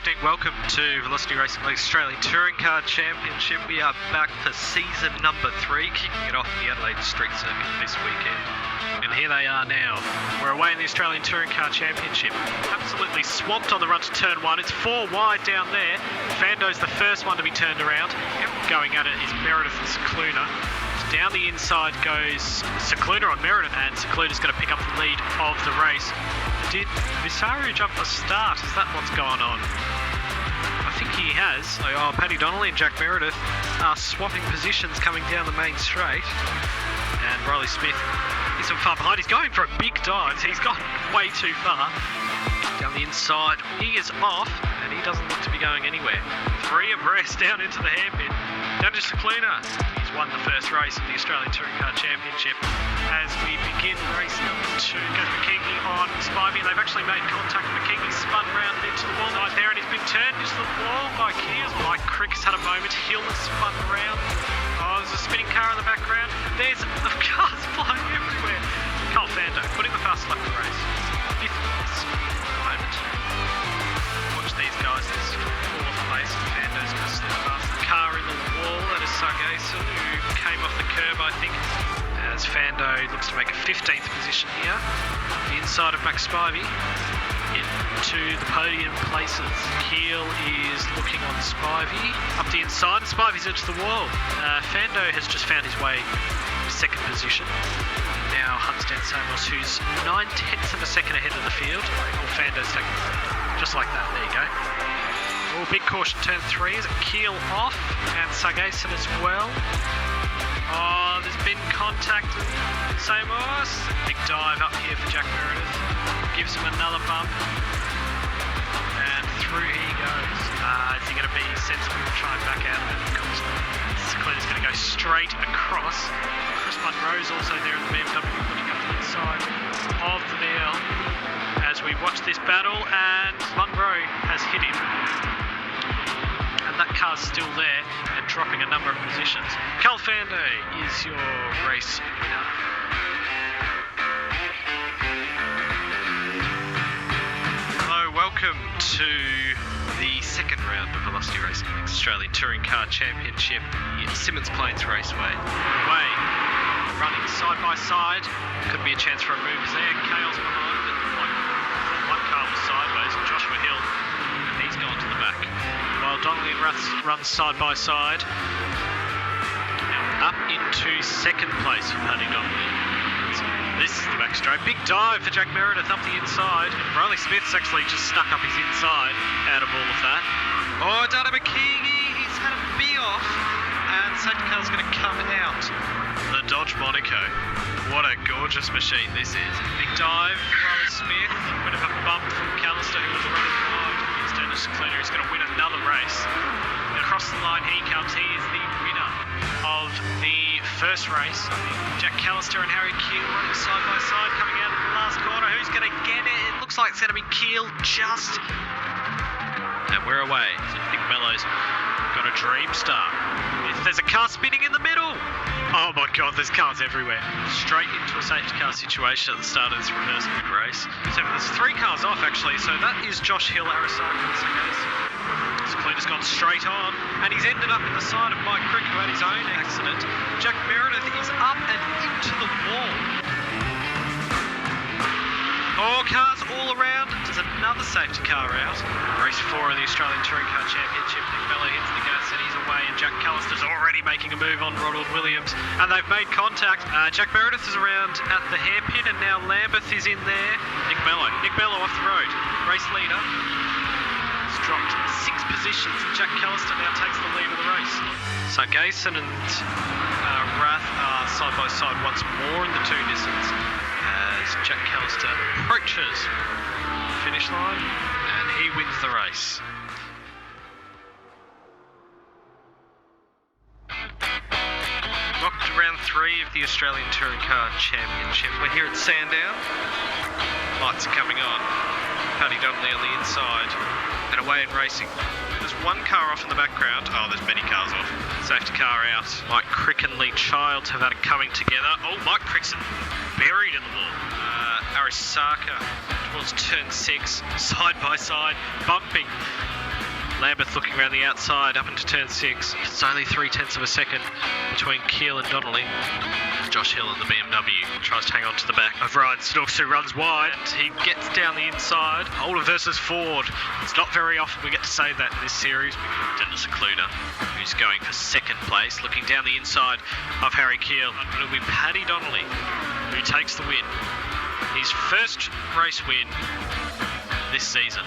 evening, welcome to Velocity Racing League Australian Touring Car Championship. We are back for season number 3, kicking it off at the Adelaide Street Circuit this weekend. And here they are now. We're away in the Australian Touring Car Championship. Absolutely swamped on the run to turn 1. It's 4 wide down there. Fando's the first one to be turned around. Going at it is Meredith and Cicluna. Down the inside goes Cicluna on Meredith, and Cicluna's going to pick up the lead of the race. Did Visario jump the start? Is that what's going on? I think he has. Oh, Paddy Donnelly and Jack Meredith are swapping positions coming down the main straight. And Riley Smith isn't far behind. He's going for a big dive. He's gone way too far. Down the inside, he is off, and he doesn't look to be going anywhere. 3 abreast down into the hairpin. Down to Cicluna. He's won the first race of the Australian Touring Car Championship. As we begin race number 2, goes McKeagley on Spivey, and they've actually made contact. McKeagley spun round into the wall side there, and he's been turned into the wall by Kears. Mike Crick has had a moment. Hill has spun round. Oh, there's a spinning car in the background. There's the cars flying everywhere. Cole Fando putting the fast lap of the race. 5th place at the moment. Watch these guys. There's 4th place. Fando's going to slip past the car in the wall. That is Sargason, who came off the curb, I think. As Fando looks to make a 15th position here. The inside of Max Spivey into the podium places. Keel is looking on Spivey. Up the inside, and Spivey's into the wall. Fando has just found his way to 2nd position. Now Huntstan Samuels, who's 9/10 of a second ahead of the field. Oh, Fando's taking the lead. Just like that, there you go. Oh, big caution, turn 3. Is it Keel off? And Sargason as well. Oh, there's been contact. Samos. Big dive up here for Jack Meredith. Gives him another bump. And through he goes. Is he going to be sensible and try and back out of it? Of course not. Cicluna's going to go straight across. Chris Munro's also there in the BMW, looking up the inside of the VRL as we watch this battle, and Munro has hit him. And that car's still there and dropping a number of positions. Cal Fando is your race winner. Hello, welcome to the second round of Velocity Racing League's Australian Touring Car Championship at Symonds Plains Raceway. Away, running side by side. Could be a chance for a move there. Kale's behind, but one car was sideways, and Joshua Hill, and he's gone to the back. While Donnelly and Russ runs side by side. Now up into 2nd place for Paddy Donnelly. So this is the back straight. Big dive for Jack Meredith up the inside. And Riley Smith's actually just stuck up his inside out of all of that. Oh, Dana McKeagley, he's had a bee off. And safety car's going to come out. The Dodge Monaco. What a gorgeous machine this is. Big dive, Riley Smith. Bit of a bump from Callister, who was running wide. Here's Dennis Cicluna, who's going to win another race. And across the line he comes. He is the winner of the first race. Jack Callister and Harry Keel running side by side, coming out of the last corner. Who's going to get it? It looks like it's going to be Keel just. And we're away. So Nick Mello's got a dream start. There's a car spinning in the middle. Oh my God, there's cars everywhere. Straight into a safety car situation at the start of this reverse mid race. So there's 3 cars off actually, so that is Josh Hill, Arasaka and Sargason. Cicluna's gone straight on, and he's ended up in the side of Mike Crick, who had his own accident. Jack Meredith is up and into the wall. Oh, cars all around. There's another safety car out. Race 4 of the Australian Touring Car Championship. Nick Mello hits the gas and he's away, and Jack Callister's already making a move on Ronald Williams. And they've made contact. Jack Meredith is around at the hairpin, and now Lambeth is in there. Nick Mello off the road. Race leader. It's dropped 6 positions, and Jack Callister now takes the lead of the race. Sargason and Rath are side by side once more in the 2 distance. Jack Callister approaches the finish line, and he wins the race. Welcome to round 3 of the Australian Touring Car Championship. We're here at Sandown. Lights are coming on. Paddy Donnelly on the inside, and away in racing. There's 1 car off in the background. Oh, there's many cars off. Safety car out. Mike Crick and Lee Childs have had it coming together. Oh, Mike Crick's buried in the wall. Arasaka towards turn 6, side by side, bumping Lambeth looking around the outside up into turn 6. It's only 0.3 of a second between Keel and Donnelly. Josh Hill in the BMW tries to hang on to the back of Ryan Snooks, who runs wide. And he gets down the inside. Holder versus Ford. It's not very often we get to say that in this series. Dennis Cluna, who's going for second place, looking down the inside of Harry Keel. It'll be Paddy Donnelly who takes the win. His first race win this season.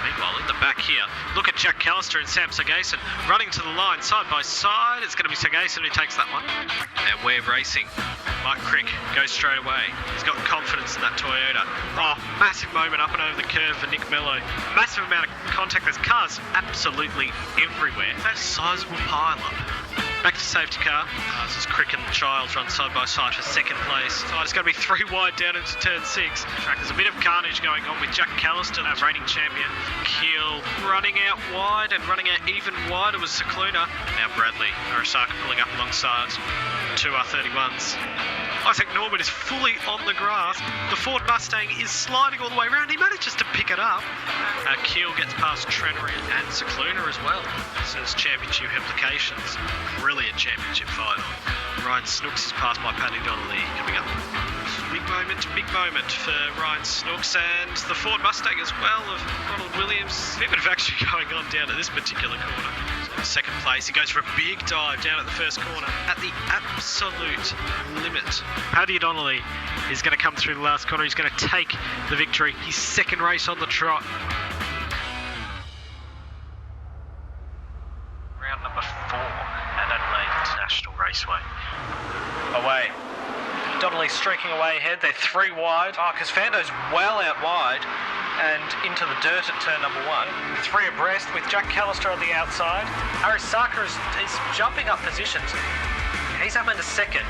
Meanwhile, in the back here, look at Jack Callister and Sam Sargason running to the line side by side. It's going to be Sargason who takes that one. And we're racing. Mike Crick goes straight away. He's got confidence in that Toyota. Oh, massive moment up and over the curve for Nick Mello. Massive amount of contact. There's cars absolutely everywhere. That's a sizable pile up. Back to safety car. This is Crick and Childs run side by side for second place. So it's going to be 3 wide down into turn 6. There's a bit of carnage going on with Jack Callister, our reigning champion. Keel running out wide, and running out even wider was Cicluna. Now Bradley, Arasaka pulling up alongside 2 R31s. Isaac Norman is fully on the grass. The Ford Mustang is sliding all the way around. He manages to pick it up. Keel gets past Trennery and Cicluna as well. This is championship implications. Brilliant championship final. Ryan Snooks is passed by Paddy Donnelly coming up. Big moment for Ryan Snooks and the Ford Mustang as well of Ronald Williams. A bit of action going on down at this particular corner. So second place, he goes for a big dive down at the first corner at the absolute limit. Paddy Donnelly is going to come through the last corner. He's going to take the victory. His second race on the trot. Round number 4 at Adelaide International Raceway. Away. Donnelly streaking away ahead. They're 3 wide. Because Fando's well out wide and into the dirt at turn number 1. 3 abreast with Jack Callister on the outside. Arasaka is jumping up positions. He's up into second.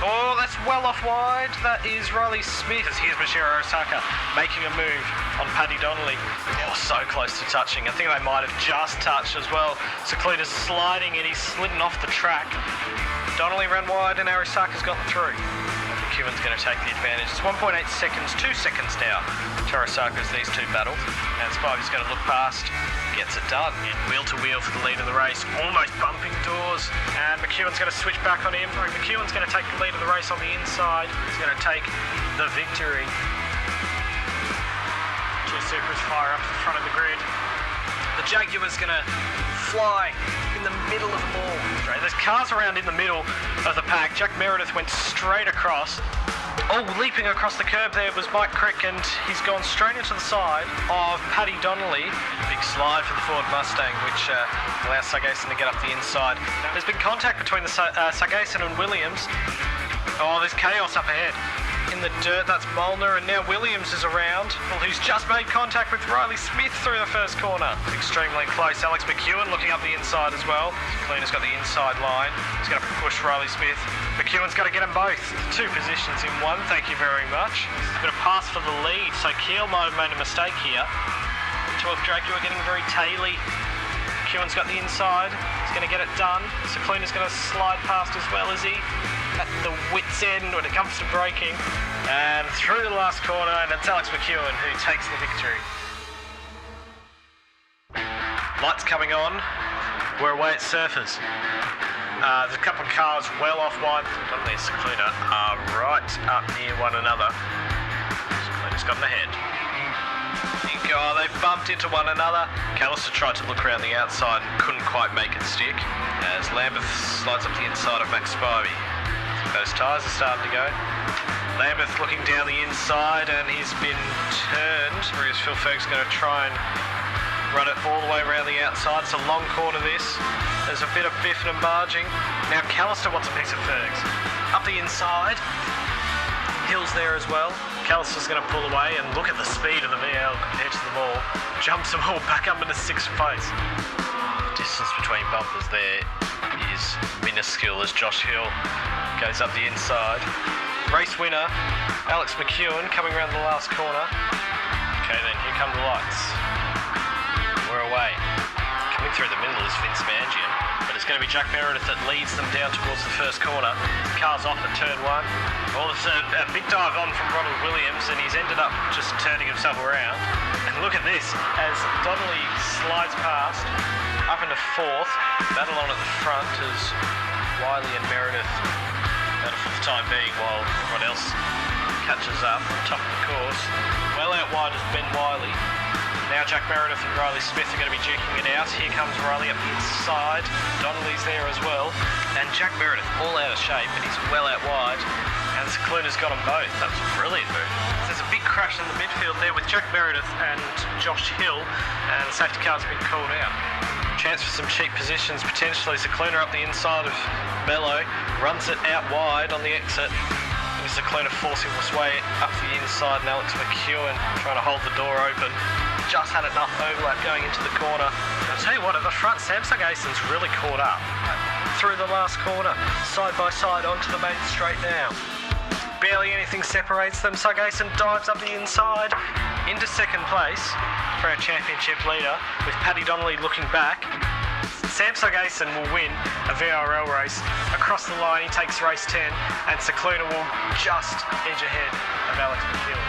Oh, that's well off wide. That is Riley Smith. Here's Mashiro Arasaka making a move on Paddy Donnelly. Oh, so close to touching. I think they might have just touched as well. Cicluna's sliding and he's slidden off the track. Donnelly ran wide and Arasaka's gotten through. McEwen's going to take the advantage. It's 1.8 seconds, 2 seconds now to Arasaka's these 2 battle. And Spivey's going to look past, gets it done. And wheel to wheel for the lead of the race, almost bumping doors. And McEwen's going to switch back on him. McEwen's going to take the lead of the race on the inside. He's going to take the victory. 2 Supras fire up to the front of the grid. The Jaguar's going to fly in the middle of them all. There's cars around in the middle of the pack. Jack Meredith went straight across. Oh, leaping across the curb there was Mike Crick, and he's gone straight into the side of Paddy Donnelly. Big slide for the Ford Mustang, which allows Sargason to get up the inside. There's been contact between the Sargason and Williams. Oh, there's chaos up ahead. In the dirt, that's Molnar, and now Williams is around. Well, who's just made contact with Riley Smith through the first corner. Extremely close. Alex McEwen looking up the inside as well. Cleaner's got the inside line. He's going to push Riley Smith. McEwen's got to get them both. 2 positions in 1, thank you very much. He's going to pass for the lead, so Keel might have made a mistake here. 12 Dracula getting very taily. McEwen's got the inside. He's going to get it done. So Cleaner's going to slide past as well, is he? At the wit's end when it comes to braking. And through the last corner, and it's Alex McEwen who takes the victory. Lights coming on. We're away at Surfers. There's a couple of cars well off wide. Donnelly and Cicluna are right up near one another. Cicluna's got in the head. Oh, they bumped into one another. Callister tried to look around the outside and couldn't quite make it stick as Lambeth slides up the inside of Max Spivey. Those tyres are starting to go. Lambeth looking down the inside and he's been turned, whereas Phil Ferg's going to try and run it all the way around the outside. It's a long corner this. There's a bit of biffing and barging. Now Callister wants a piece of Ferg's. Up the inside. Hill's there as well. Callister's going to pull away and look at the speed of the VRL compared to them all. Jumps them all back up into 6th place. The distance between bumpers there is minuscule as Josh Hill goes up the inside. Race winner, Alex McEwen coming around the last corner. Okay then, here come the lights. We're away. Coming through the middle is Vince Mangian, but it's going to be Jack Meredith that leads them down towards the first corner. Car's off at turn 1. Well, it's a big dive on from Ronald Williams, and he's ended up just turning himself around. And look at this, as Donnelly slides past, up into 4th. Battle on at the front as Wiley and Meredith battle for the time being while everyone else catches up. Top of the course. Well out wide is Ben Wiley. Now Jack Meredith and Riley Smith are going to be duking it out. Here comes Riley up the inside. Donnelly's there as well. And Jack Meredith all out of shape, but he's well out wide. And Secluna's got them both. That's a brilliant move. There's a big crash in the midfield there with Jack Meredith and Josh Hill, and the safety car's been called out. Chance for some cheap positions potentially. Secluna up the inside of Bello, runs it out wide on the exit. Secluna forcing his way up the inside, and Alex McEwen trying to hold the door open. Just had enough overlap going into the corner. I'll tell you what, at the front, Samsung Asen's really caught up. Through the last corner, side by side onto the main straight now. Barely anything separates them. Sagason dives up the inside into second place for our championship leader, with Paddy Donnelly looking back. Samsung Asen will win a VRL race. Across the line, he takes race 10, and Secluna will just edge ahead of Alex McEwen.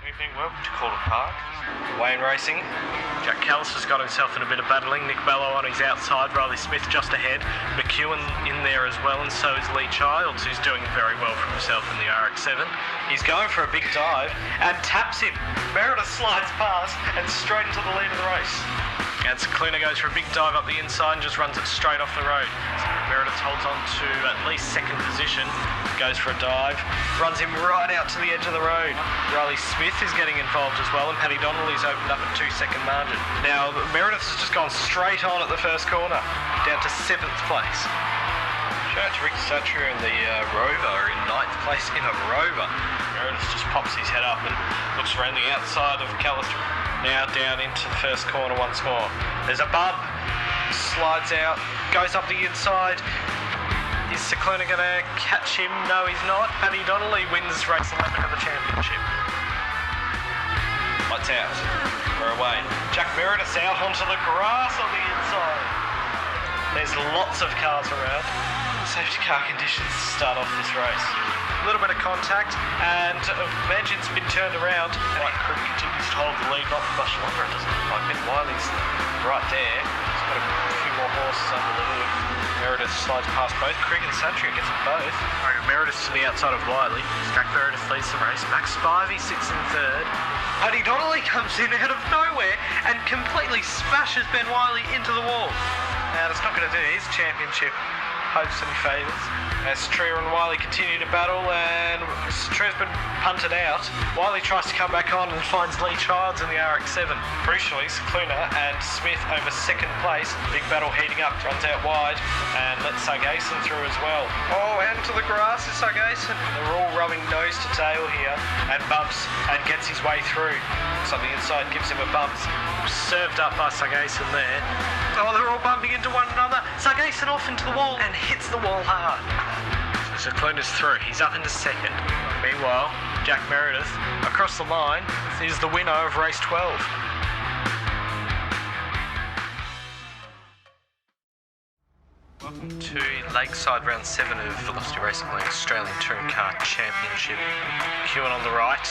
Good evening, welcome to Calder Park. Wayne Racing. Jack Callister's got himself in a bit of battling. Nick Bello on his outside, Riley Smith just ahead. McEwen in there as well, and so is Lee Childs, who's doing very well for himself in the RX-7. He's going for a big dive and taps him. Meredith slides past and straight into the lead of the race. And Secluna goes for a big dive up the inside and just runs it straight off the road. Meredith holds on to at least second position, goes for a dive, runs him right out to the edge of the road. Riley Smith is getting involved as well, and Paddy Donnelly's opened up a 2-second margin. Now, Meredith has just gone straight on at the first corner, down to 7th place. Shout out to Ricky Satcher in the Rover, in 9th place in a Rover. Meredith just pops his head up and looks around the outside of Callister. Now down into the first corner once more. There's a bump, slides out, goes up the inside. Is Secluna going to catch him? No, he's not. Paddy Donnelly wins race 11 of the championship. Lights out. We're away. Jack Meredith's out onto the grass on the inside. There's lots of cars around. Safety car conditions start off this race. A little bit of contact, and Mangin's been turned around. Mike Crick continues to hold the lead, not much longer. It doesn't look like Ben Wiley's right there. He's got a few more horses under the hood. Meredith slides past both. Crick and Satria gets them both. Meredith's to the outside of Wiley. Jack Meredith leads the race. Max Spivey sits in 3rd. Paddy Donnelly comes in out of nowhere and completely smashes Ben Wiley into the wall. Now, that's not going to do his championship hopes any favours. As Trier and Wiley continue to battle, and Trier's been punted out. Wiley tries to come back on and finds Lee Childs in the RX-7. Crucially, Secluna and Smith over 2nd place. Big battle heating up, runs out wide and lets Sagason through as well. Oh, out into the grass is Sagason. They're all rowing nose to tail here, and bumps and gets his way through. So the inside gives him a bump. Served up by Sagason there. Oh, they're all bumping into one another. Sagason off into the wall and hits the wall hard. So Secluna's through. He's up into 2nd. Meanwhile, Jack Meredith across the line is the winner of race 12. Welcome to Lakeside round 7 of Velocity Racing League Australian Touring Car Championship. McEwen on the right,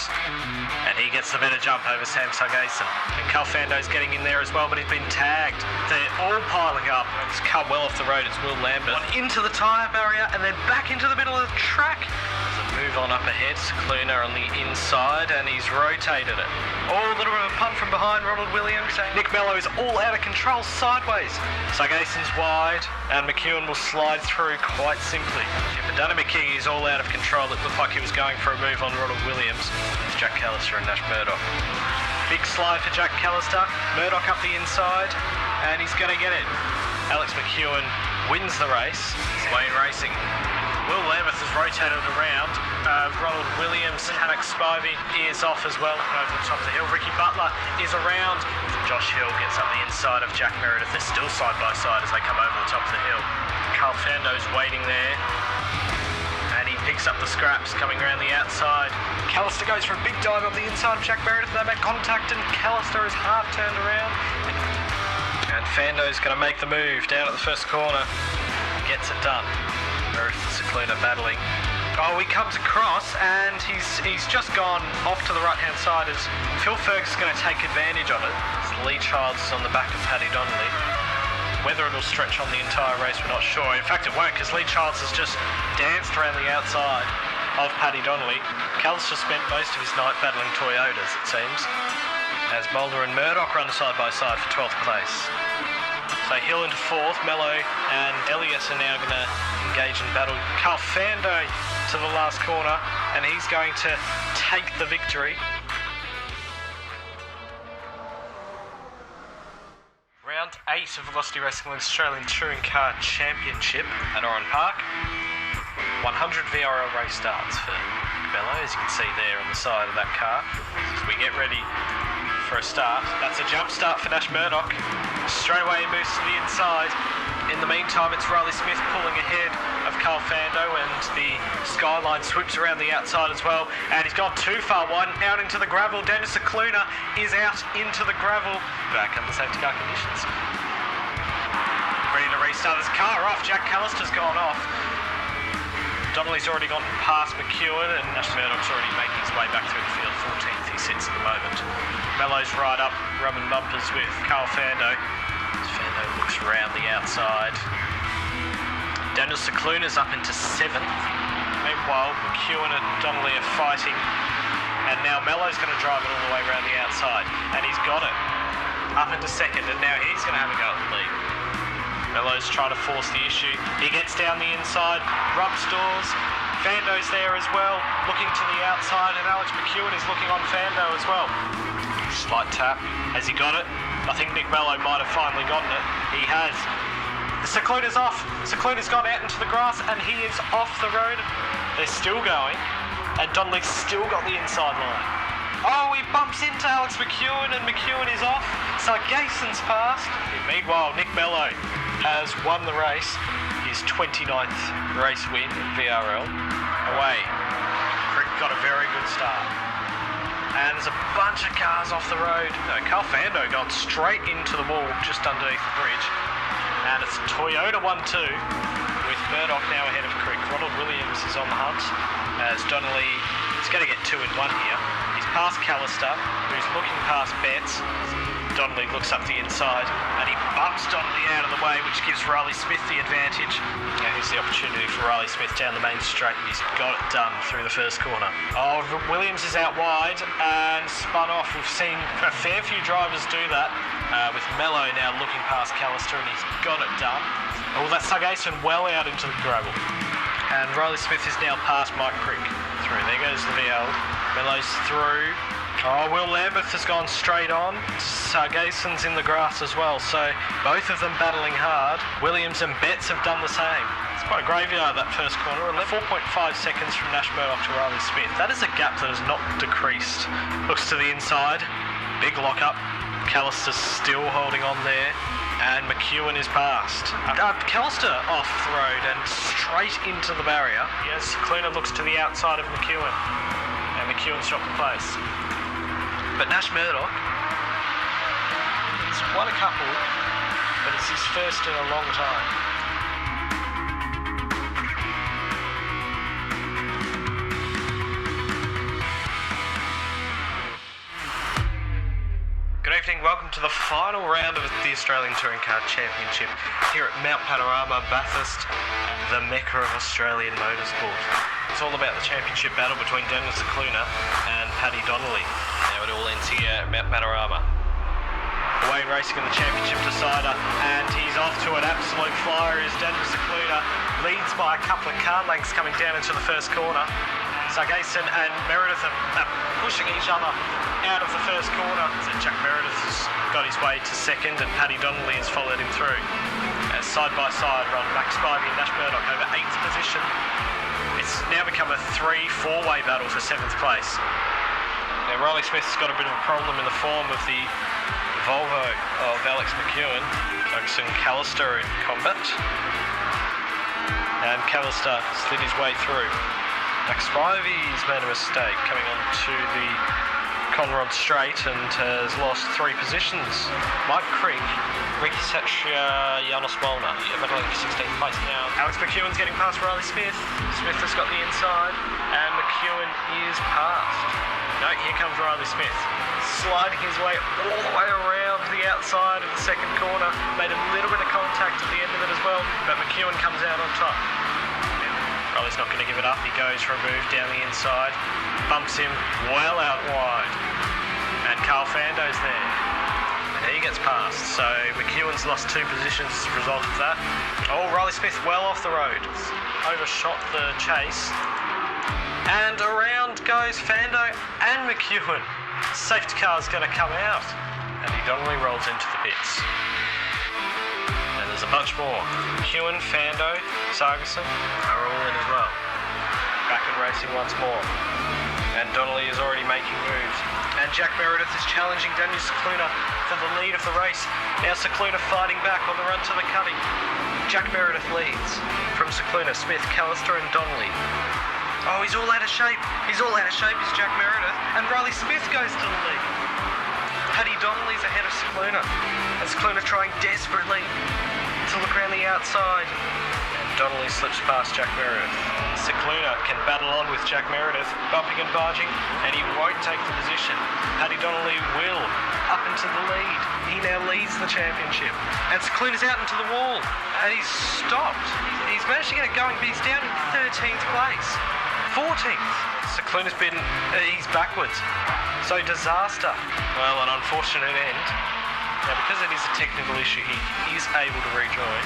and he gets the better jump over Sam Sagason. And Calfando's getting in there as well, but he's been tagged. They're all piling up. It's come well off the road. It's Will Lambert. Into the tyre barrier and then back into the middle of the track. There's a move on up ahead. Secluna on the inside, and he's rotated it. Oh, a little bit of a punt from behind Ronald Williams. Nick Mello is all out of control sideways. Sagason's wide, and McEwen will slide through quite simply. But McKee is all out of control. It looked like he was going for a move on Ronald Williams. It's Jack Callister and Nash Murdoch. Big slide for Jack Callister. Murdoch up the inside, and he's going to get it. Alex McEwen wins the race. Wayne Racing. Will Lambert has rotated around. Ronald Williams, Hannock Spivey is off as well over the top of the hill. Ricky Butler is around. Josh Hill gets up the inside of Jack Meredith. They're still side by side as they come over the top of the hill. Carl Fando's waiting there. And he picks picks up the scraps coming around the outside. Callister goes for a big dive up the inside of Jack Meredith. They make contact and Callister is half turned around. And Fando's going to make the move down at the first corner. Gets it done. Meredith and Cicluna battling. Oh, he comes across and he's just gone off to the right-hand side as Phil Fergus is going to take advantage of it. As Lee Childs is on the back of Paddy Donnelly. Whether it'll stretch on the entire race, we're not sure. In fact, it won't, because Lee Childs has just danced around the outside of Paddy Donnelly. Callister spent most of his night battling Toyotas, it seems, as Mulder and Murdoch run side by side for 12th place. So Hill into 4th, Mello and Elliott are now going to engage in battle. Carl Fando to the last corner, and he's going to take the victory. Round 8 of Velocity Racing League's Australian Touring Car Championship at Oran Park. 100 VRL race starts for Bello, as you can see there on the side of that car. As we get ready for a start. That's a jump start for Nash Murdoch. Straight away he moves to the inside. In the meantime, it's Riley Smith pulling ahead of Carl Fando, and the Skyline swoops around the outside as well. And he's gone too far wide, out into the gravel. Dennis Cicluna is out into the gravel. Back under safety car conditions. Ready to restart this car off. Jack Callister's gone off. Donnelly's already gone past McEwen, and Nash Murdoch's already making his way back through the field. 14th he sits at the moment. Mello's right up, rubbing bumpers with Carl Fando. Fando looks around the outside. Daniel Cicluna's up into 7th. Meanwhile, McEwen and Donnelly are fighting, and now Mello's going to drive it all the way around the outside, and he's got it. Up into 2nd, and now he's going to have a go at the lead. Mello's trying to force the issue. He gets down the inside, rubs doors. Fando's there as well, looking to the outside, and Alex McEwen is looking on Fando as well. Slight tap. Has he got it? I think Nick Mello might have finally gotten it. He has. Cicluna's off. Cicluna's gone out into the grass, and he is off the road. They're still going, and Donnelly's still got the inside line. Oh, he bumps into Alex McEwen, and McEwen is off. Sargason's passed. Meanwhile, Nick Mello has won the race. His 29th race win in VRL. Away. Crick got a very good start. And there's a bunch of cars off the road. No, Carl Fando gone straight into the wall just underneath the bridge. And it's Toyota 1-2 with Murdoch now ahead of Crick. Ronald Williams is on the hunt as Donnelly is going to get 2 in 1 here. He's past Callister, who's looking past Betts. Donnelly looks up the inside and he bumps Donnelly out of the way, which gives Riley Smith the advantage. And here's the opportunity for Riley Smith down the main straight, and he's got it done through the first corner. Oh, Williams is out wide and spun off. We've seen a fair few drivers do that, with Mello now looking past Callister, and he's got it done. Oh, that's Sargason well out into the gravel. And Riley Smith is now past Mike Crick. Through. There goes the VL. Mello's through. Oh, Will Lambeth has gone straight on. Sargason's in the grass as well, so both of them battling hard. Williams and Betts have done the same. It's quite a graveyard, that first corner. 4.5 seconds from Nash Murdoch to Riley Smith. That is a gap that has not decreased. Looks to the inside. Big lock-up. Callister's still holding on there. And McEwen is past. Callister off the road and straight into the barrier. Yes, Cicluna looks to the outside of McEwen. And McEwen's dropped the place. But Nash Murdoch, it's quite a couple, but it's his first in a long time. Good evening, welcome to the final round of the Australian Touring Car Championship here at Mount Panorama, Bathurst, the mecca of Australian motorsport. It's all about the championship battle between Dennis Cicluna and Paddy Donnelly. Now it all ends here at Mount Panorama. Away racing in the championship decider, and he's off to an absolute flyer as Dennis Cicluna leads by a couple of car lengths coming down into the first corner. Sargason and Meredith are pushing each other out of the first corner. So Jack Meredith has got his way to 2nd, and Paddy Donnelly has followed him through. As side by side run, Max Spivey and Nash Murdoch over 8th position. It's now become a 3-4-way battle for 7th place. Now Riley Smith's got a bit of a problem in the form of the Volvo of Alex McEwen. Ferguson Callister in combat. And Callister slid his way through. Max Spivey's made a mistake coming onto the Conrod straight and has lost 3 positions. Mike Crick, Ricky Satria, Janos Molnar, battling for 16th place now. Alex McEwen's getting past Riley Smith. Smith has got the inside, and McEwen is past. No, here comes Riley Smith, sliding his way all the way around the outside of the second corner. Made a little bit of contact at the end of it as well, but McEwen comes out on top. Riley's not going to give it up. He goes for a move down the inside, bumps him well out wide, and Carl Fando's there. And he gets past, so McEwen's lost 2 positions as a result of that. Oh, Riley Smith well off the road, overshot the chase. And around goes Fando and McEwen. Safety car's going to come out. And he Donnelly rolls into the pits. And there's a bunch more. McEwen, Fando, Sargison are all in as well. Back and racing once more. And Donnelly is already making moves. And Jack Meredith is challenging Daniel Cicluna for the lead of the race. Now Cicluna fighting back on the run to the cutting. Jack Meredith leads from Cicluna, Smith, Callister and Donnelly. Oh, he's all out of shape. He's all out of shape, is Jack Meredith. And Riley Smith goes to the lead. Paddy Donnelly's ahead of Cicluna. And Cicluna trying desperately to look around the outside. And Donnelly slips past Jack Meredith. Cicluna can battle on with Jack Meredith, bumping and barging, and he won't take the position. Paddy Donnelly will up into the lead. He now leads the championship. And Cicluna's out into the wall. And he's stopped. He's managed to get it going, but he's down in 13th place. 14th. Cicluna's he's backwards. So disaster. Well, an unfortunate end. Now, because it is a technical issue, he is able to rejoin.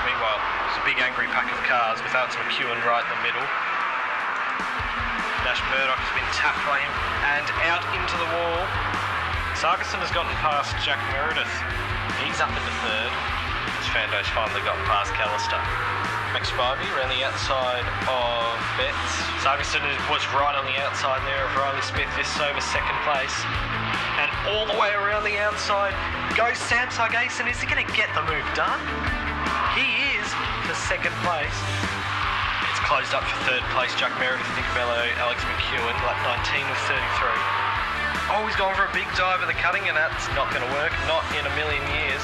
Meanwhile, there's a big angry pack of cars with Alex McEwen right in the middle. Nash Murdoch has been tapped by him and out into the wall. Sargison has gotten past Jack Meredith. He's up into 3rd. As Fando's finally gotten past Callister. Max Spivey around the outside of Betts. Sargison was right on the outside there of Riley Smith. This is over 2nd place. And all the way around the outside goes Sam Sargison. Is he going to get the move done? He is for 2nd place. It's closed up for 3rd place. Jack Meredith, Nick Mello, Alex McEwen, lap 19 of 33. Oh, he's gone for a big dive at the cutting, and that's not going to work. Not in a million years.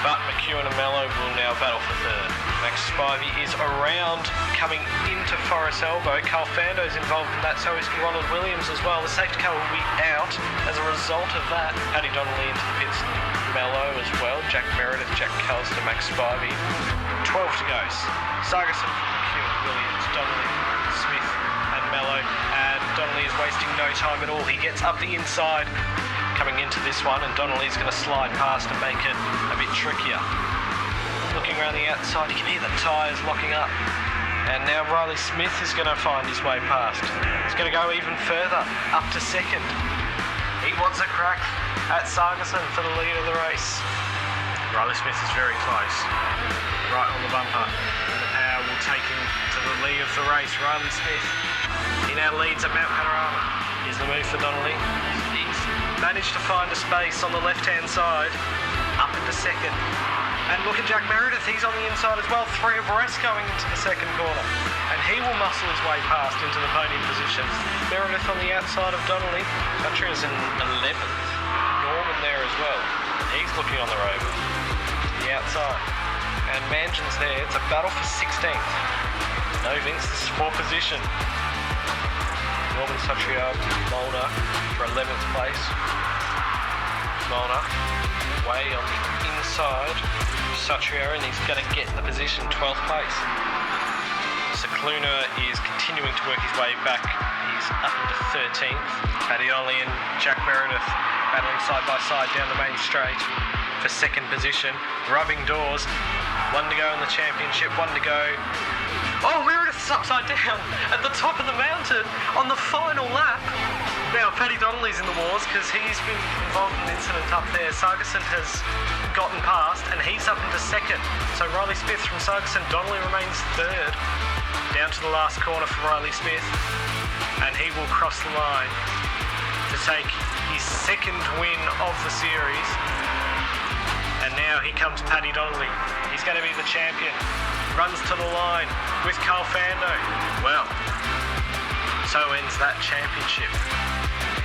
But McEwen and Mello will now battle for 3rd. Max Spivey is around, coming into Forest Elbow. Carl Fando's involved in that, so is Ronald Williams as well. The safety car will be out as a result of that. Paddy Donnelly into the pits, Mello as well. Jack Meredith, Jack Callister, Max Spivey. 12 to go. Sargison, McEwen, Williams, Donnelly, Smith and Mello. And Donnelly is wasting no time at all. He gets up the inside coming into this one, and Donnelly's going to slide past and make it a bit trickier. Looking around the outside, you can hear the tyres locking up. And now Riley Smith is going to find his way past. He's going to go even further, up to 2nd. He wants a crack at Sargison for the lead of the race. Riley Smith is very close, right on the bumper. And the power will take him to the lead of the race. Riley Smith, he now leads at Mount Panorama. Here's the move for Donnelly. He's managed to find a space on the left-hand side, up into 2nd. And look at Jack Meredith, he's on the inside as well, 3 abreast going into the 2nd corner. And he will muscle his way past into the podium position. Meredith on the outside of Donnelly. Country is in 11th. Norman there as well. He's looking on the rover. The outside. And Mangin's there. It's a battle for 16th. No Vince, this is for position. Norman Sutriard, Molnar for 11th place. Molnar way on the inside. Sutriard, and he's going to get the position, 12th place. Cicluna is continuing to work his way back. He's up into 13th. Paddy Donnelly and Jack Meredith battling side by side down the main straight for 2nd position. Rubbing doors. 1 to go in the championship, 1 to go. Oh, Meredith's upside down at the top of the mountain on the final lap. Now, Paddy Donnelly's in the wars because he's been involved in an incident up there. Sargison has gotten past and he's up into 2nd. So Riley Smith from Sargison, Donnelly remains 3rd. Down to the last corner for Riley Smith. And he will cross the line to take his 2nd win of the series. And now here comes Paddy Donnelly. He's going to be the champion. Runs to the line with Carl Fando. Well, So ends that championship.